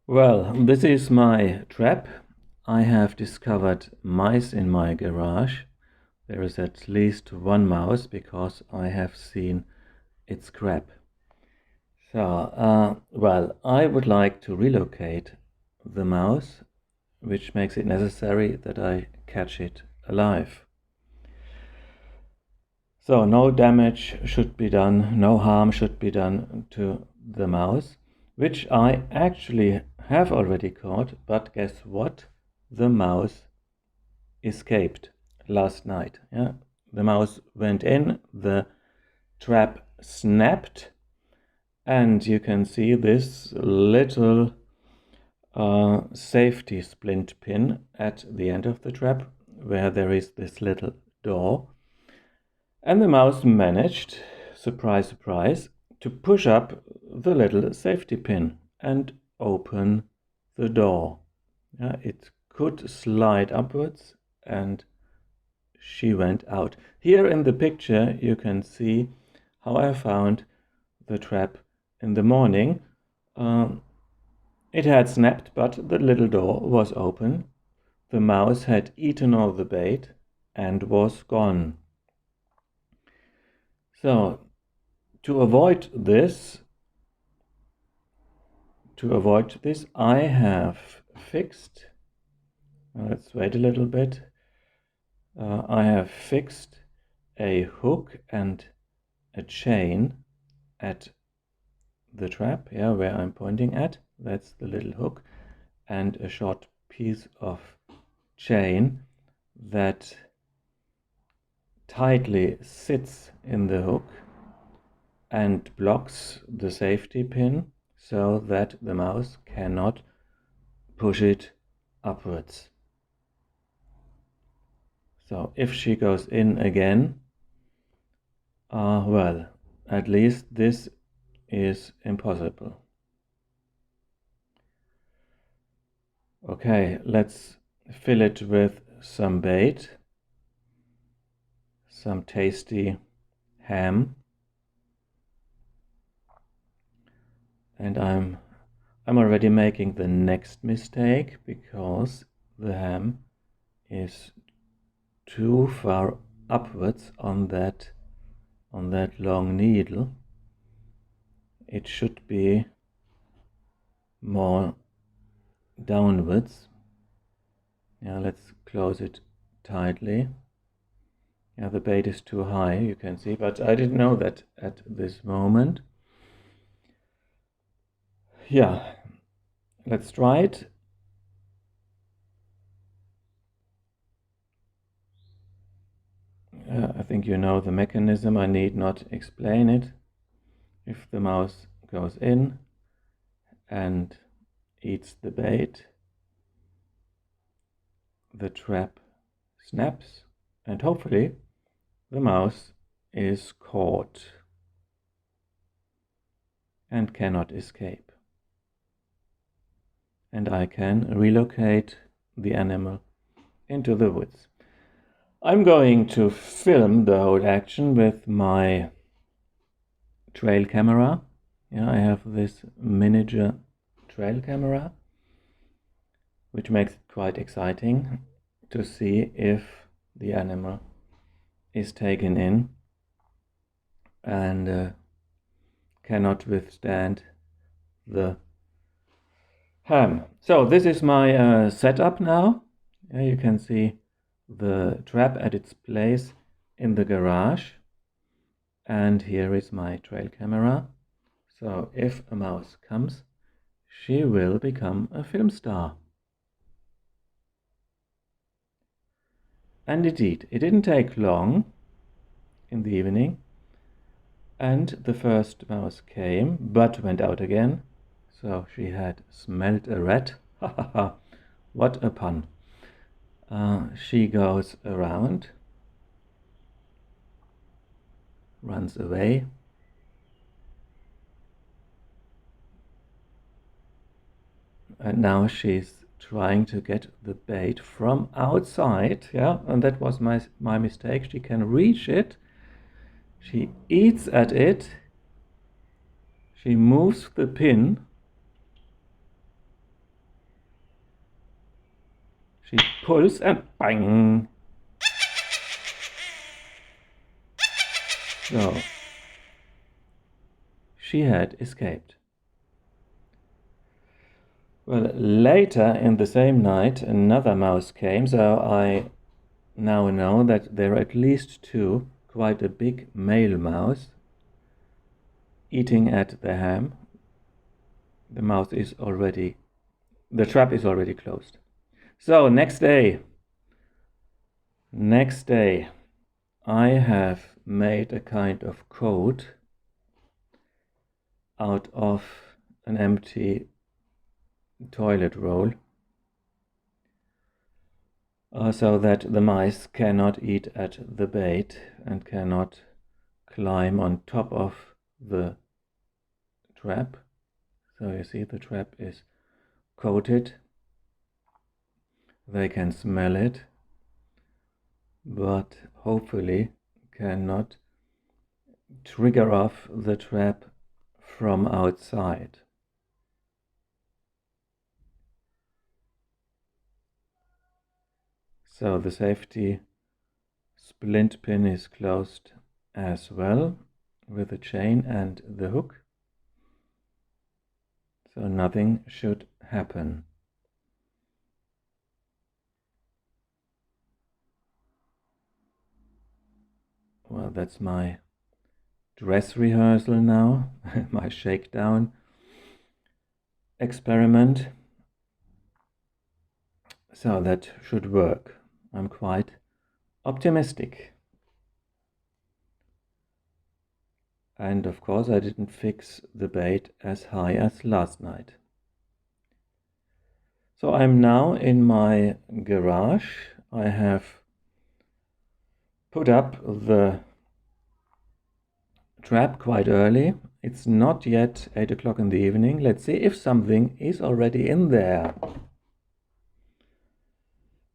Well, this is my trap. I have discovered mice in my garage. There is at least one mouse because I have seen its crap. Well, I would like to relocate the mouse, which makes it necessary that I catch it alive. So no damage should be done, no harm should be done to the mouse, which I actually have already caught, but guess what? The mouse escaped last night. Yeah, the mouse went in, the trap snapped, and you can see this little safety splint pin at the end of the trap where there is this little door. And the mouse managed, surprise, surprise, to push up the little safety pin and open the door. It could slide upwards and she went out. Here in the picture you can see how I found the trap in the morning. It had snapped, but the little door was open. The mouse had eaten all the bait and was gone. So, to avoid this, I have fixed, let's wait a little bit, I have fixed a hook and a chain at the trap, where I'm pointing at. That's the little hook, and a short piece of chain that tightly sits in the hook and blocks the safety pin so that the mouse cannot push it upwards. So if she goes in again, well, at least this is impossible. Okay, let's fill it with some bait, some tasty ham, and I'm already making the next mistake because the ham is too far upwards on that long needle. It should be more downwards. Let's close it tightly. The bait is too high, you can see, but I didn't know that at this moment. Let's try it. I think you know the mechanism, I need not explain it. If the mouse goes in and eats the bait, the trap snaps and hopefully the mouse is caught and cannot escape. And I can relocate the animal into the woods. I'm going to film the whole action with my trail camera. I have this miniature trail camera, which makes it quite exciting to see if the animal is taken in and cannot withstand the ham. So this is my setup now. You can see the trap at its place in the garage, and here is my trail camera. So if a mouse comes, she will become a film star. And indeed, it didn't take long in the evening, and the first mouse came, but went out again. So she had smelt a rat. Ha ha ha, what a pun. She goes around, runs away, and now she's trying to get the bait from outside, and that was my mistake. She can reach it, she eats at it, she moves the pin, She pulls and bang! So, she had escaped. Well, later in the same night, another mouse came, so I now know that there are at least two, quite a big male mouse, eating at the ham. The trap is already closed. So, next day, I have made a kind of coat out of an empty toilet roll, so that the mice cannot eat at the bait and cannot climb on top of the trap. So you see the trap is coated. They can smell it, but hopefully cannot trigger off the trap from outside. So the safety splint pin is closed as well with the chain and the hook. So nothing should happen. Well, that's my dress rehearsal now, my shakedown experiment. So that should work. I'm quite optimistic. And of course I didn't fix the bait as high as last night. So I'm now in my garage. I have put up the trap quite early. It's not yet 8 o'clock in the evening. Let's see if something is already in there.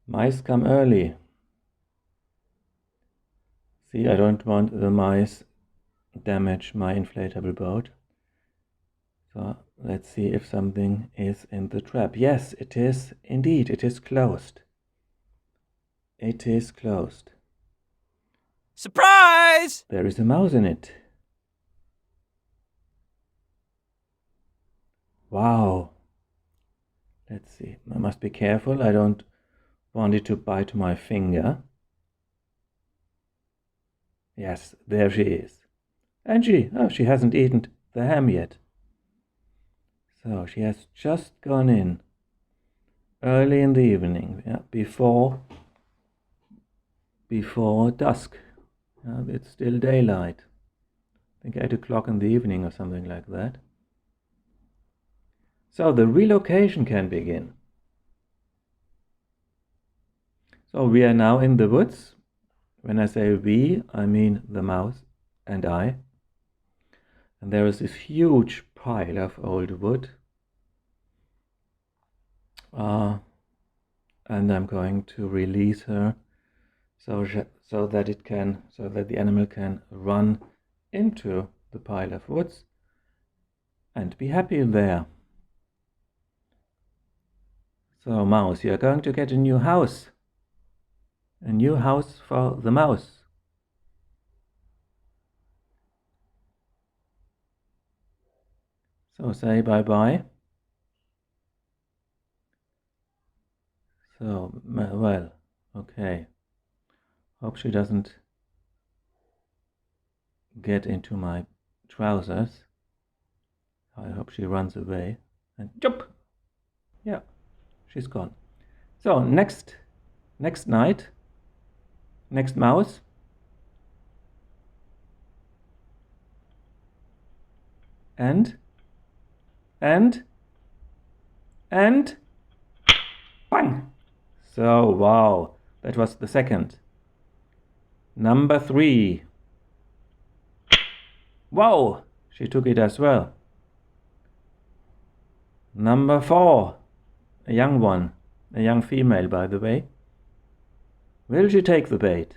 Mice come early. See, I don't want the mice damage my inflatable boat. So let's see if something is in the trap. Yes, it is indeed. It is closed. It is closed. Surprise! There is a mouse in it. Wow. Let's see. I must be careful. I don't want it to bite my finger. Yes, there she is. And she hasn't eaten the ham yet. So she has just gone in early in the evening, before dusk. It's still daylight. I think 8 o'clock in the evening or something like that. So the relocation can begin. So we are now in the woods. When I say we, I mean the mouse and I. And there is this huge pile of old wood. And I'm going to release her so that the animal can run into the pile of woods and be happy there. So mouse, you're going to get a new house. A new house for the mouse. So say bye-bye. So, well, okay. Hope she doesn't get into my trousers. I hope she runs away and jump. Yeah, she's gone. So next night, next mouse. And bang! So, wow, that was the second. Number 3. Wow, she took it as well. Number 4, a young one, a young female, by the way. Will she take the bait?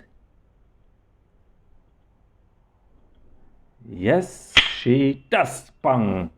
Yes, she does. Bang!